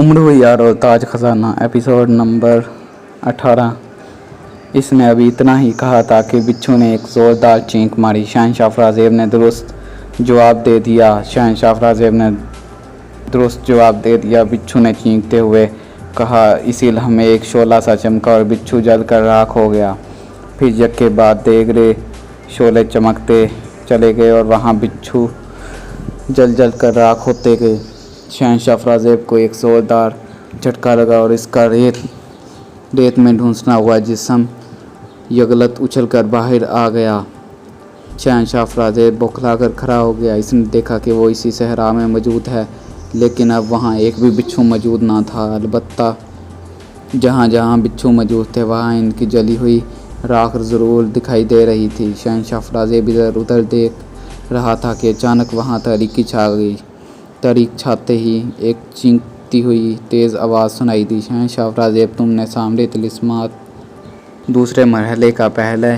उम्र हुई यार और ताज खजाना एपिसोड नंबर 18। इसने अभी इतना ही कहा था कि बिच्छू ने एक ज़ोरदार चींक मारी। शहंशाह अफराज़ेब ने दुरुस्त जवाब दे दिया। बिच्छू ने चींकते हुए कहा। इसी लम्हे एक शोला सा चमका और बिच्छू जल कर राख हो गया। फिर जग के बाद देगरे शोले चमकते चले गए और वहाँ बिच्छू जल जल कर राख होते गए। शहंशाह अफराज़ेब को एक ज़ोरदार झटका लगा और इसका रेत में ढूंसना हुआ जिस्म यगलत उछल कर बाहर आ गया। शहंशाह अफराज़ेब बौखला कर खड़ा हो गया। इसने देखा कि वो इसी सहरा में मौजूद है, लेकिन अब वहाँ एक भी बिच्छू मौजूद ना था। अलबत्ता जहाँ जहाँ बिच्छू मौजूद थे वहाँ इनकी जली हुई राख ज़रूर दिखाई दे रही थी। शहंशाह अफराज़ेब इधर उधर देख रहा था कि अचानक वहाँ तारीकी छा गई। तारीख छाते ही एक चींकती हुई तेज़ आवाज़ सुनाई दी। शहंशाह अफराज़ेब, तुमने सामने तिलिस्मात दूसरे मरहले का पहले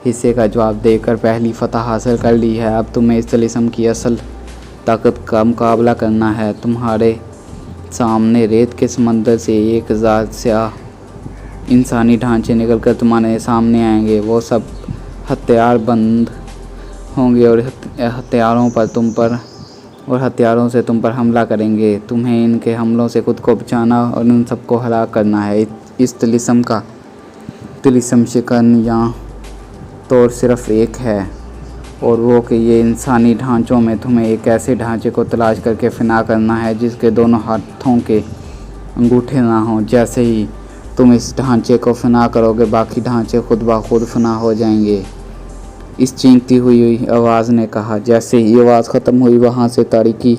हिस्से का जवाब देकर पहली फ़तह हासिल कर ली है। अब तुम्हें इस तिलिस्म की असल ताकत का मुकाबला करना है। तुम्हारे सामने रेत के समंदर से 1000 स्याह इंसानी ढांचे निकल कर तुम्हारे सामने आएंगे। वो सब हथियार बंद होंगे और हथियारों से तुम पर हमला करेंगे। तुम्हें इनके हमलों से खुद को बचाना और उन सबको हलाक करना है। इस तिलिस्म शिकन या तौर सिर्फ एक है, और वो कि ये इंसानी ढांचों में तुम्हें एक ऐसे ढांचे को तलाश करके फ़ना करना है जिसके दोनों हाथों के अंगूठे ना हों। जैसे ही तुम इस ढांचे को फ़ना करोगे, बाकी ढांचे खुद ब खुद फ़ना हो जाएंगे। इस चींकती हुई आवाज़ ने कहा। जैसे ही आवाज़ ख़त्म हुई वहाँ से तारीकी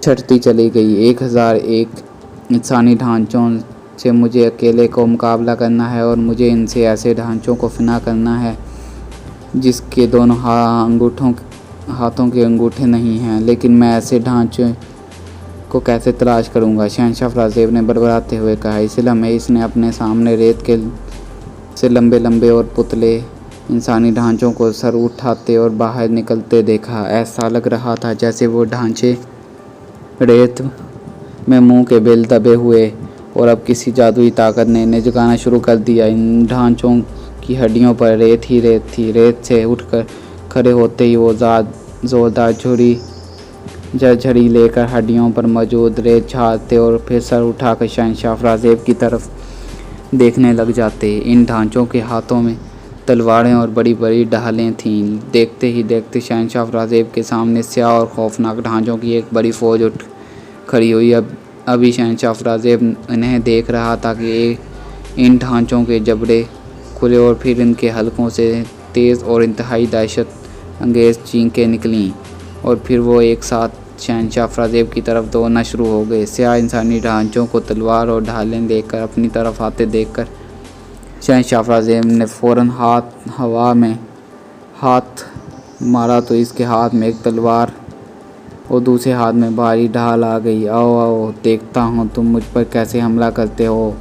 छटती चली गई। 1001 इंसानी ढांचों से मुझे अकेले को मुकाबला करना है, और मुझे इनसे ऐसे ढांचों को फ़ना करना है जिसके दोनों हाथों के अंगूठे नहीं हैं। लेकिन मैं ऐसे ढांचे को कैसे तलाश करूँगा? शहंशाह अफराज़ेब ने बड़बड़ाते हुए कहा। इसी लम्हे इसने अपने सामने रेत के से लंबे लंबे और पुतले इंसानी ढांचों को सर उठाते और बाहर निकलते देखा। ऐसा लग रहा था जैसे वो ढांचे रेत में मुंह के बिल दबे हुए और अब किसी जादुई ताकत ने इन्हें जगाना शुरू कर दिया। इन ढांचों की हड्डियों पर रेत ही रेत थी। रेत से उठकर खड़े होते ही वो ज़ोरदार झड़ी लेकर हड्डियों पर मौजूद रेत झाड़ते और फिर सर उठाकर शहंशाह अफराज़ेब की तरफ देखने लग जाते। इन ढांचों के हाथों में तलवारें और बड़ी बड़ी ढालें थीं। देखते ही देखते शहंशाह अफराज़ेब के सामने स्याह और खौफनाक ढांचों की एक बड़ी फ़ौज उठ खड़ी हुई। अभी शहंशाह अफराज़ेब इन्हें देख रहा था कि इन ढांचों के जबड़े खुले और फिर इनके हलकों से तेज़ और इंतहाई दहशत अंगेज़ चीखें निकलीं, और फिर वो एक साथ शहंशाह अफराज़ेब की तरफ दौड़ना शुरू हो गए। स्याह इंसानी ढांचों को तलवार और ढालें लेकर अपनी तरफ आते देखकर शहंशाह अफराज़ेब ने फ़ौरन हवा में हाथ मारा तो इसके हाथ में एक तलवार और दूसरे हाथ में भारी ढाल आ गई। आओ आओ, देखता हूँ तुम मुझ पर कैसे हमला करते हो।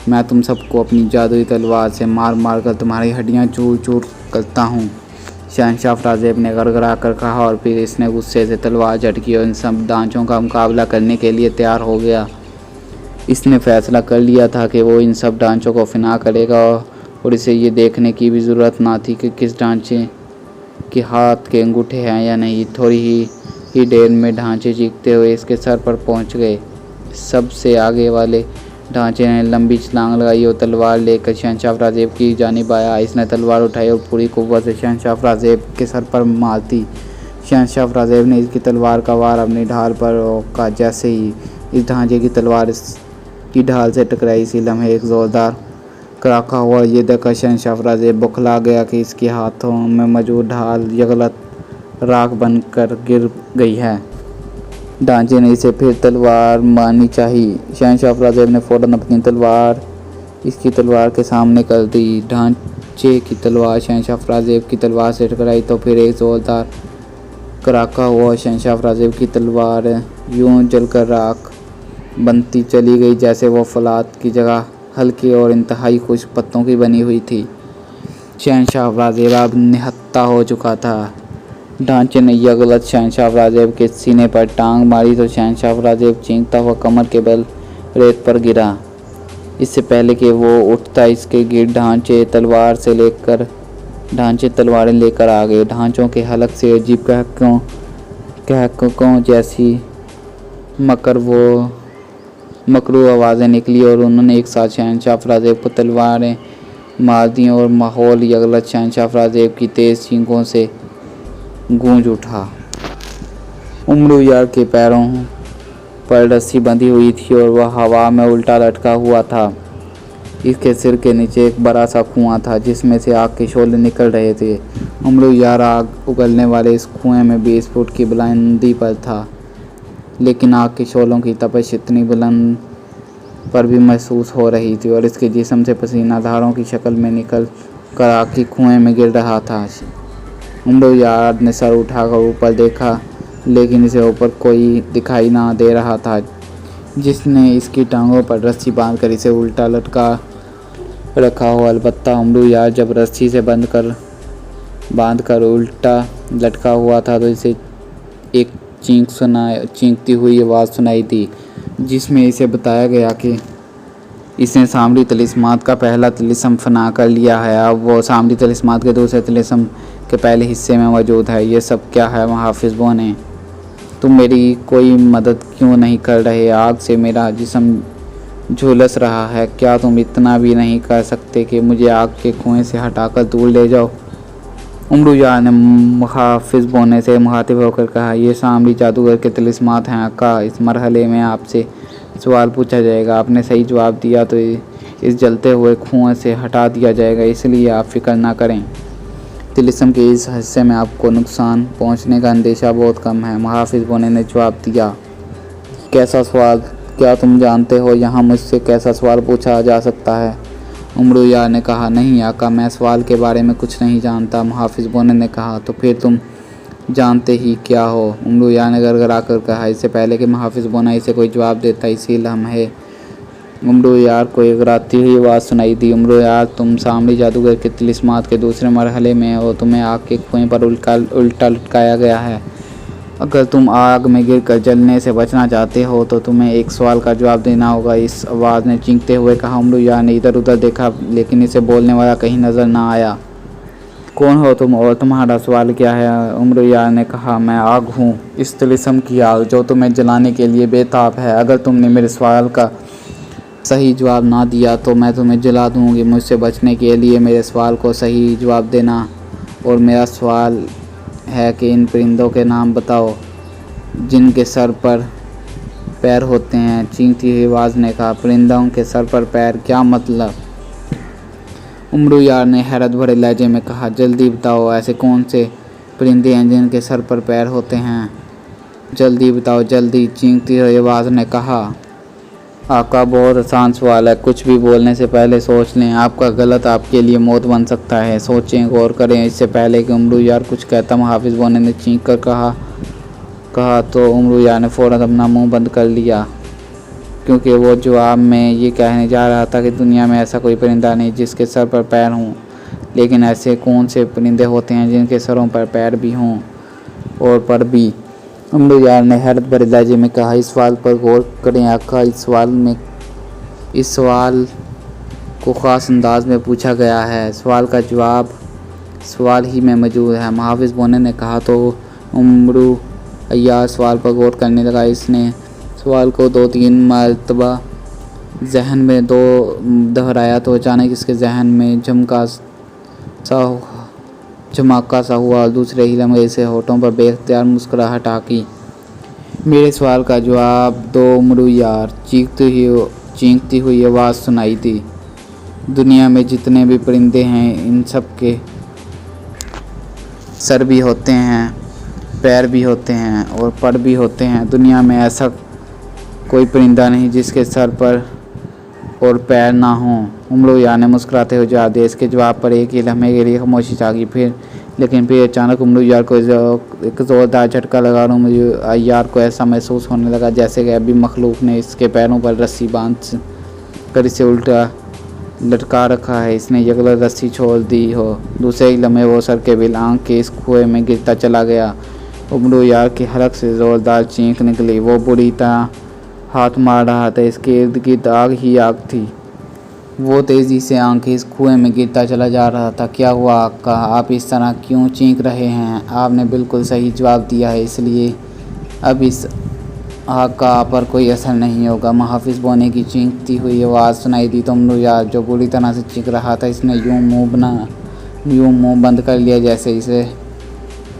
मैं तुम सबको अपनी जादुई तलवार से मार मार कर तुम्हारी हड्डियाँ चूर चूर करता हूँ, शहंशाह अफराज़ेब ने गड़गड़ा कर कहा। और फिर इसने गुस्से से तलवार झटकी और इन सब ढांचों का मुकाबला करने के लिए तैयार हो गया। इसने फैसला कर लिया था कि वो इन सब ढांचों को फ़ना करेगा, और इसे ये देखने की भी ज़रूरत ना थी कि किस ढांचे के हाथ के अंगूठे हैं या नहीं। थोड़ी ही देर में ढांचे चीखते हुए इसके सर पर पहुंच गए। सबसे आगे वाले ढांचे ने लंबी छलांग लगाई और तलवार लेकर शहंशाह अफराज़ेब की जानिब आया। इसने तलवार उठाई और पूरी कुव्वत से शहंशाह अफराज़ेब के सर पर मार दी। शहंशाह अफराज़ेब ने इसकी तलवार का वार अपनी ढाल पर रोका। जैसे ही इस ढांचे की तलवार इसकी ढाल से टकराई, इसी लम्हे एक ज़ोरदार कड़ाका हुआ। ये देखकर शहंशाह अफराज़ेब बौखला गया कि इसके हाथों में मौजूद ढाल यगलत राख बनकर गिर गई है। ढांचे ने इसे फिर तलवार मारनी चाहिए। शहंशाह अफराज़ेब ने फ़ौरन अपनी तलवार इसकी तलवार के सामने कर दी। ढांचे की तलवार शहंशाह अफराज़ेब की तलवार से टकराई तो फिर एक ज़ोरदार कड़ाका हुआ। शहंशाह अफराज़ेब की तलवार यूं जलकर राख बनती चली गई जैसे वो फौलाद की जगह हल्के और इंतहाई खुश्क पत्तों की बनी हुई थी। शहंशाह अफराज़ेब अब निहत्था हो चुका था। ढांचे ने यह गलत शहंशाह अफराजेब के सीने पर टांग मारी तो शहंशाह अफराजेब चीखता हुआ कमर के बल रेत पर गिरा। इससे पहले कि वो उठता इसके गिर ढांचे तलवारें लेकर आ गए। ढांचों के हलक से अजीब कहकों जैसी मकरू आवाज़ें निकली और उन्होंने एक साथ शहंशाह अफराजेब को तलवारें मार दी और माहौल यगलत शहंशाह अफराजेब की तेज़ चीखों से गूंज उठा। उमरू यार के पैरों पर रस्सी बंधी हुई थी और वह हवा में उल्टा लटका हुआ था। इसके सिर के नीचे एक बड़ा सा कुआं था जिसमें से आग के शोले निकल रहे थे। उमरू यार आग उगलने वाले इस कुएं में 20 फुट की बुलंदी पर था, लेकिन आग के शोलों की तपिश इतनी बुलंद पर भी महसूस हो रही थी और इसके जिस्म से पसीना धारों की शक्ल में निकल कर आग की कुएं में गिर रहा था। उमरू यार ने सर उठाकर ऊपर देखा, लेकिन इसे ऊपर कोई दिखाई ना दे रहा था। जिसने इसकी टांगों पर रस्सी बांधकर इसे उल्टा लटका रखा हो। अलबत्ता उमरू यार जब रस्सी से बांधकर उल्टा लटका हुआ था तो इसे एक चींकती हुई आवाज़ सुनाई दी, जिसमें इसे बताया गया कि इसने सामरी तिलिस्मात का पहला तिलिस्म फना कर लिया है। अब वो सामरी तिलिस्मात के दूसरे तिलिस्म के पहले हिस्से में मौजूद है। ये सब क्या है हाफिज़ बोने? तुम मेरी कोई मदद क्यों नहीं कर रहे? आग से मेरा जिस्म झुलस रहा है। क्या तुम इतना भी नहीं कर सकते कि मुझे आग के कुएं से हटाकर दूर ले जाओ? उमरू यार ने हाफिज़ बोने से मुखातिब होकर कहा, ये सामरी जादूगर के तिलिस्मात हैं अक्का। इस मरहले में आपसे सवाल पूछा जाएगा, आपने सही जवाब दिया तो इस जलते हुए कुएं से हटा दिया जाएगा, इसलिए आप फिक्र ना करें। तिलिस्म के इस हिस्से में आपको नुकसान पहुंचने का अंदेशा बहुत कम है, हाफिज़ बोने ने जवाब दिया। कैसा सवाल? क्या तुम जानते हो यहाँ मुझसे कैसा सवाल पूछा जा सकता है? उमरू यार ने कहा, नहीं आका, मैं सवाल के बारे में कुछ नहीं जानता। हाफिज़ बोने ने कहा, तो फिर तुम जानते ही क्या हो? उमरू यार ने गड़गड़ा कर कहा। इससे पहले कि हाफिज़ बोना इसे कोई जवाब देता, इसी लम्हे उमरू यार को एक राती हुई आवाज़ सुनाई दी। उमरू यार, तुम सामरी जादूगर के तिलिस्मात के दूसरे मरहले में हो। तुम्हें आग के कुएं पर उल्टा लटकाया गया है। अगर तुम आग में गिरकर जलने से बचना चाहते हो तो तुम्हें एक सवाल का जवाब देना होगा, इस आवाज़ ने चीखते हुए कहा। उमरू यार ने इधर उधर देखा, लेकिन इसे बोलने वाला कहीं नज़र ना आया। कौन हो तुम और तुम्हारा सवाल क्या है? उमरू यार ने कहा, मैं आग हूँ, इस तिलिस्म की आग, जो तुम्हें जलाने के लिए बेताब है। अगर तुमने मेरे सवाल का सही जवाब ना दिया तो मैं तुम्हें जला दूँगी। मुझसे बचने के लिए मेरे सवाल को सही जवाब देना। और मेरा सवाल है कि इन परिंदों के नाम बताओ जिनके सर पर पैर होते हैं। चीखती हुई आवाज़ ने कहा, परिंदों के सर पर पैर? क्या मतलब? उमरू यार ने हैरत भरे लहजे में कहा, जल्दी बताओ, ऐसे कौन से परिंदे हैं जिनके सर पर पैर होते हैं? जल्दी बताओ, जल्दी, चीखती हुई आवाज़ ने कहा। आका, बहुत आसान सवाल है, कुछ भी बोलने से पहले सोच लें। आपका गलत आपके लिए मौत बन सकता है, सोचें, गौर करें। इससे पहले कि उमरू यार कुछ कहता, हाफिज़ बोने ने चीख कर कहा तो उमरू यार ने फ़ौरन अपना मुंह बंद कर लिया, क्योंकि वो जवाब में ये कहने जा रहा था कि दुनिया में ऐसा कोई परिंदा नहीं जिसके सर पर पैर हों। लेकिन ऐसे कौन से परिंदे होते हैं जिनके सरों पर पैर भी हों और पर भी? उमरू यार ने हैरत भरे लहजे में कहा, इस सवाल पर गौर करें आका। इस सवाल को ख़ास अंदाज में पूछा गया है। सवाल का जवाब सवाल ही में मौजूद है, हाफिज़ बोने ने कहा। तो उमरू यार सवाल पर गौर करने लगा। इसने सवाल को 2-3 मरतबा जहन में दोहराया तो अचानक इसके जहन में झमाका सा हुआ और दूसरे ही लम्हे से होठों पर बेख्तियार मुस्कुराहट आकी। मेरे सवाल का जवाब दो उमरू यार, चीखती हुई आवाज़ सुनाई दी। दुनिया में जितने भी परिंदे हैं इन सब के सर भी होते हैं, पैर भी होते हैं और पर भी होते हैं। दुनिया में ऐसा कोई परिंदा नहीं जिसके सर पर और पैर ना हों। उमरू यार ने मुस्कुराते हुए जवाब दिया। इसके जवाब पर एक ही लम्हे के लिए खामोशी छा गई। लेकिन फिर अचानक उमरू यार को एक ज़ोरदार झटका लगा और उमरू यार को ऐसा महसूस होने लगा जैसे कि अभी मखलूक ने इसके पैरों पर रस्सी बांध कर इसे उल्टा लटका रखा है, इसने यगलर रस्सी छोड़ दी हो। दूसरे ही लम्हे वो सर के बिल आंख के इस कुएं में गिरता चला गया। उमरू यार की हलक से ज़ोरदार चीख निकली। वो बुरी तरह हाथ मार रहा था, इसके इर्द गिर्द आग ही आग थी। वो तेज़ी से आंखें इस कुएं में गिरता चला जा रहा था। क्या हुआ आका, आप इस तरह क्यों चीख रहे हैं? आपने बिल्कुल सही जवाब दिया है, इसलिए अब इस आग का आप पर कोई असर नहीं होगा। महाफिज बोने की चीखती हुई आवाज़ सुनाई दी तो उमरू यार जो बुरी तरह से चीख रहा था, इसने यूं मुंह बंद कर लिया जैसे इसे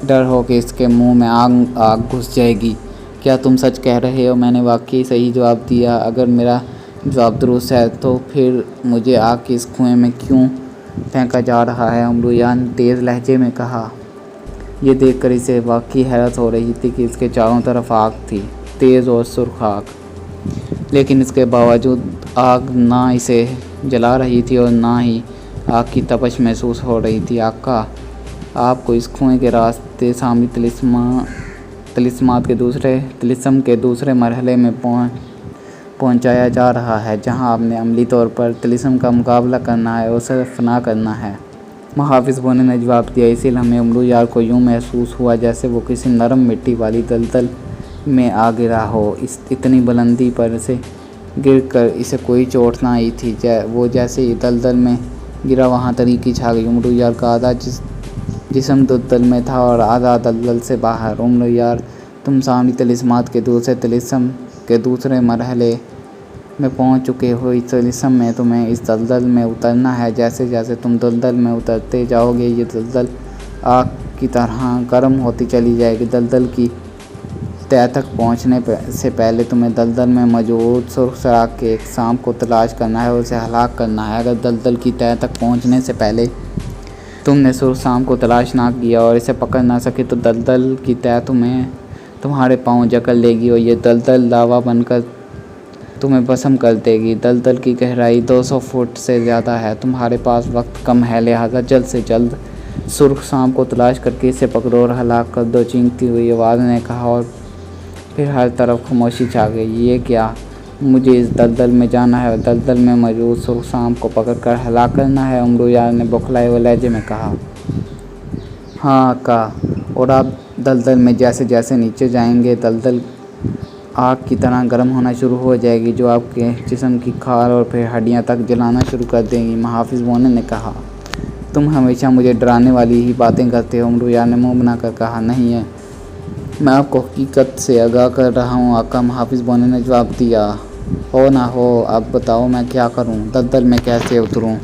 डर हो कि इसके मुंह में आग घुस जाएगी। क्या तुम सच कह रहे हो? मैंने वाकई सही जवाब दिया। अगर मेरा जवाब दुरुस्त है तो फिर मुझे आग के इस कुएं में क्यों फेंका जा रहा है? उमरू यार ने तेज़ लहजे में कहा। ये देखकर इसे वाकई हैरत हो रही थी कि इसके चारों तरफ आग थी, तेज़ और सुर्ख आग। लेकिन इसके बावजूद आग ना इसे जला रही थी और ना ही आग की तपश महसूस हो रही थी। आका, आपको इस कुएं के रास्ते शामी तिलिस्म के दूसरे मरहले में पहुंचाया जा रहा है, जहां आपने अमली तौर पर तिलिस्म का मुकाबला करना है और उसे फना करना है। महाफिज बोने ने जवाब दिया। इसी लम्हे उमरू यार को यूँ महसूस हुआ जैसे वो किसी नरम मिट्टी वाली दलदल में आ गिरा हो। इतनी बुलंदी पर से गिर कर इसे कोई चोट ना आई थी। वो जैसे ही दलदल में गिरा वहाँ तरीकी छा गई। उमरू यार का आधा जिस्म दलदल में था और आधा दलदल से बाहर। उमरू यार, तुम सामने तिलिस्मात के तिलिस्म के दूसरे मरहले में पहुंच चुके हो। इस तिलिस्म में तुम्हें इस दलदल में उतरना है। जैसे जैसे तुम दलदल में उतरते जाओगे, ये दलदल आग की तरह गर्म होती चली जाएगी। दलदल की तह तक पहुंचने से पहले तुम्हें दलदल में मौजूद सुर्ख सराख के एक सांप को तलाश करना है और उसे हलाक करना है। अगर दलदल की तह तक पहुंचने से पहले तुमने सुर्ख सांप को तलाश ना किया और इसे पकड़ ना सके तो दलदल की तह तुम्हारे पाँव जकड़ लेगी और ये दलदल लावा बनकर तुम्हें भस्म कर देगी। दलदल की गहराई 200 फुट से ज़्यादा है। तुम्हारे पास वक्त कम है, लिहाजा जल्द से जल्द सुर्ख सांप को तलाश करके इसे पकड़ो और हलाक कर दो, चीखती हुई आवाज़ ने कहा। और फिर हर तरफ खामोशी छा गई। ये क्या, मुझे इस दलदल में जाना है और दलदल में मौजूद सुर्ख सांप को पकड़कर हलाक करना है? उमरू यार ने बौखलाए हुए लहजे में कहा। हाँ आका, और आप दलदल में जैसे जैसे नीचे जाएंगे, दलदल आग की तरह गर्म होना शुरू हो जाएगी, जो आपके जिस्म की खाल और फिर हड्डियां तक जलाना शुरू कर देंगी। महाफिज बोने ने कहा। तुम हमेशा मुझे डराने वाली ही बातें करते हो। उमरू यार ने मुँह बनाकर कहा। नहीं है, मैं आपको हकीकत से आगाह कर रहा हूँ आका, महाफिज बोने ने जवाब दिया। हो ना हो, अब बताओ मैं क्या करूँ? दलदल में कैसे उतरूँ?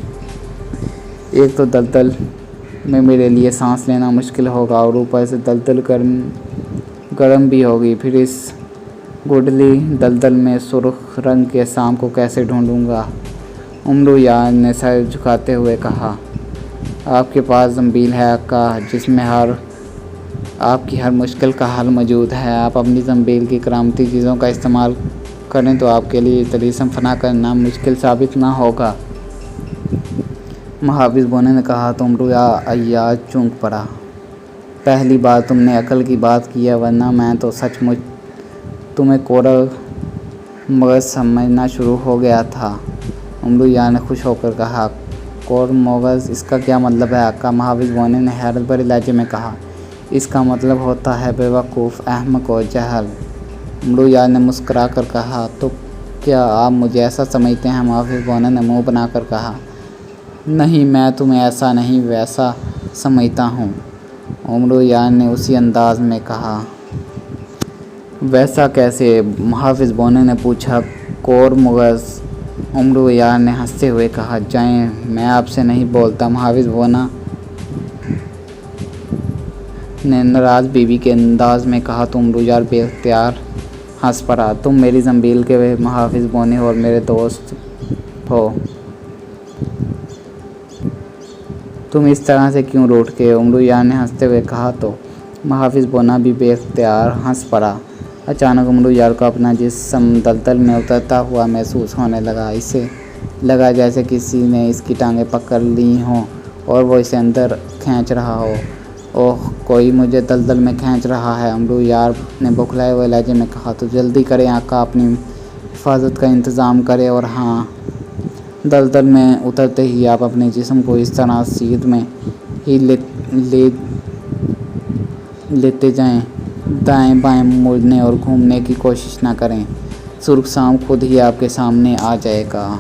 एक तो दलदल में मेरे लिए सांस लेना मुश्किल होगा और ऊपर से दलदल गर्म भी होगी। फिर इस गुडली दलदल में सुर्ख रंग के सांप को कैसे ढूंढूंगा? उमरू यार ने सर झुकाते हुए कहा। आपके पास ज़ंबील है आका, जिसमें आपकी हर मुश्किल का हल मौजूद है। आप अपनी ज़ंबील की करामती चीज़ों का इस्तेमाल करें तो आपके लिए तिलिस्म फना करना मुश्किल साबित ना होगा। महाफिज बोने ने कहा तो उमरू यार चौंक पड़ा। पहली बार तुमने अकल की बात की है, वरना मैं तो सचमुच तुम्हें कोरा मगज समझना शुरू हो गया था। उमरू यार ने खुश होकर कहा। कोर मगज, इसका क्या मतलब है आका? महाफिज बोने ने हैरत भरे लहजे में कहा। इसका मतलब होता है बेवकूफ़, अहमक और जहल। उमरू यार ने मुस्कुरा कर कहा। तो क्या आप मुझे ऐसा समझते हैं? महाफिज बोने ने मुँह बनाकर कहा। नहीं, मैं तुम्हें ऐसा नहीं वैसा समझता हूँ, उमरू यार ने उसी अंदाज में कहा। वैसा कैसे? महाफिज बोने ने पूछा। कोर मगज, उमरू यार ने हंसते हुए कहा। जाएं, मैं आपसे नहीं बोलता, महाफिज बोना ने नाराज़ बीवी के अंदाज में कहा। तो उमरू यार बेख्तियार हंस पड़ा। तुम मेरी ज़ंबील के महाफिज बोने और मेरे दोस्त हो, तुम इस तरह से क्यों रूठ के? उमरू यार ने हंसते हुए कहा। तो महाफिज बोना भी बेख्तियार हंस पड़ा। अचानक उमरू यार को अपना जिस्म दलदल में उतरता हुआ महसूस होने लगा। इसे लगा जैसे किसी ने इसकी टांगें पकड़ ली हों और वो इसे अंदर खींच रहा हो। ओह, कोई मुझे दलदल में खींच रहा है, उमरू यार ने बौखलाए हुए लहजे में कहा। तो जल्दी करें आका, अपनी हिफाजत का इंतज़ाम करें और हाँ, دلدل میں اترتے ہی آپ اپنے جسم کو اس طرح سیدھ میں ہی لیتے جائیں، دائیں بائیں مڑنے اور گھومنے کی کوشش نہ کریں۔ سرخ شام خود ہی آپ کے سامنے آ جائے گا۔